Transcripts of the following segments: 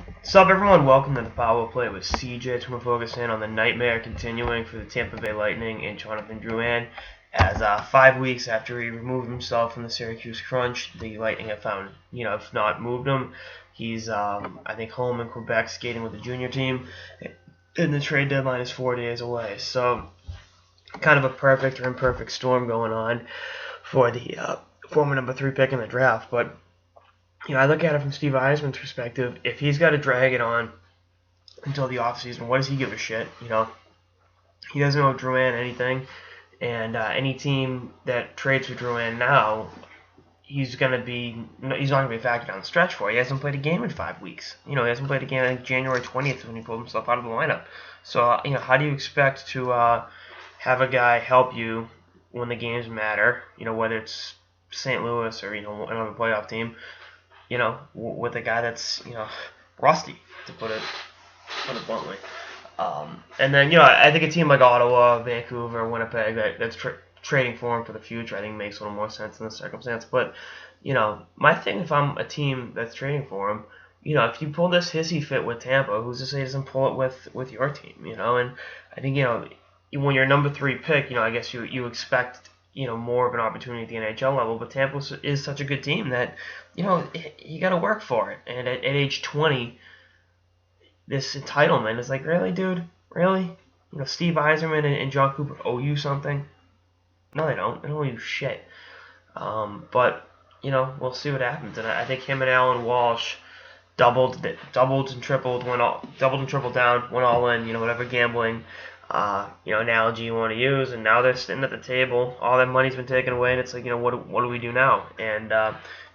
What's up, everyone? Welcome to the Power Play with CJ. We're focusing on the nightmare continuing for the Tampa Bay Lightning and Jonathan Drouin. As 5 weeks after he removed himself from the Syracuse Crunch, the Lightning have found, if not moved him, he's, I think, home in Quebec skating with the junior team, and the trade deadline is 4 days away. So, kind of a perfect or imperfect storm going on for the former number 3 pick in the draft, but I look at it from Steve Eisman's perspective. If he's got to drag it on until the offseason, what does he give a shit? He doesn't owe Drouin anything, and any team that trades for Drouin now, he's not going to be a factor down the stretch for. He hasn't played a game in 5 weeks. He hasn't played a game. I think January 20th when he pulled himself out of the lineup. So how do you expect to have a guy help you when the games matter? Whether it's St. Louis or another playoff team. With a guy that's, rusty, to put it bluntly. And then, I think a team like Ottawa, Vancouver, Winnipeg that's trading for him for the future, I think makes a little more sense in this circumstance. But, my thing, if I'm a team that's trading for him, if you pull this hissy fit with Tampa, who's to say he doesn't pull it with your team, And I think, when you're number 3 pick, I guess you expect more of an opportunity at the NHL level, but Tampa is such a good team that, you got to work for it. And at age 20, this entitlement is like, really, dude? Really? Steve Yzerman and John Cooper owe you something? No, they don't. They don't owe you shit. But, we'll see what happens. And I think him and Alan Walsh doubled and tripled down, went all in, whatever gambling analogy you want to use, and now they're sitting at the table. All that money's been taken away, and it's like, what do we do now? And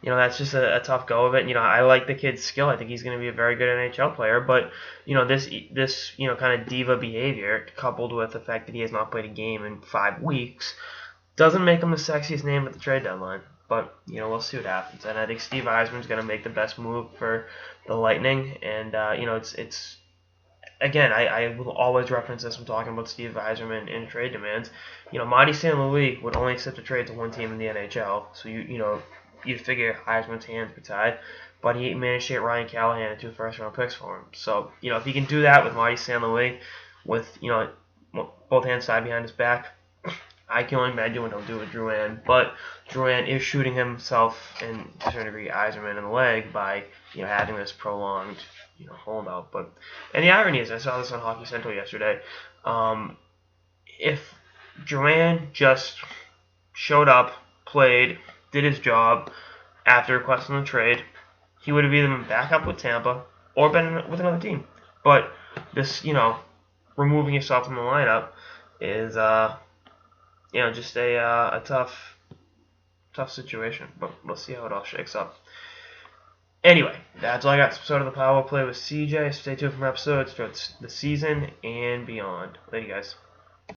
that's just a tough go of it. I like the kid's skill. I think he's going to be a very good NHL player, but this kind of diva behavior, coupled with the fact that he has not played a game in 5 weeks, doesn't make him the sexiest name at the trade deadline. But we'll see what happens, and I think Steve Yzerman's going to make the best move for the Lightning, and it's. Again, I will always reference this when talking about Steve Yzerman and trade demands. Marty St. Louis would only accept a trade to one team in the NHL, so you'd figure Yzerman's hands were tied, but he managed to get Ryan Callahan and 2 first-round picks for him. So if he can do that with Marty St. Louis, with both hands tied behind his back, I can only imagine what he'll do with Drouin. But Drouin is shooting himself and to a certain degree Yzerman in the leg by having this prolonged holdout. But and the irony is, I saw this on Hockey Central yesterday. If Drouin just showed up, played, did his job after requesting the trade, he would have either been back up with Tampa or been with another team. But this, removing yourself from the lineup is, just a tough situation. But we'll see how it all shakes up. Anyway, that's all I got. This episode of the Power Play with CJ. Stay tuned for more episodes throughout the season and beyond. Later, guys.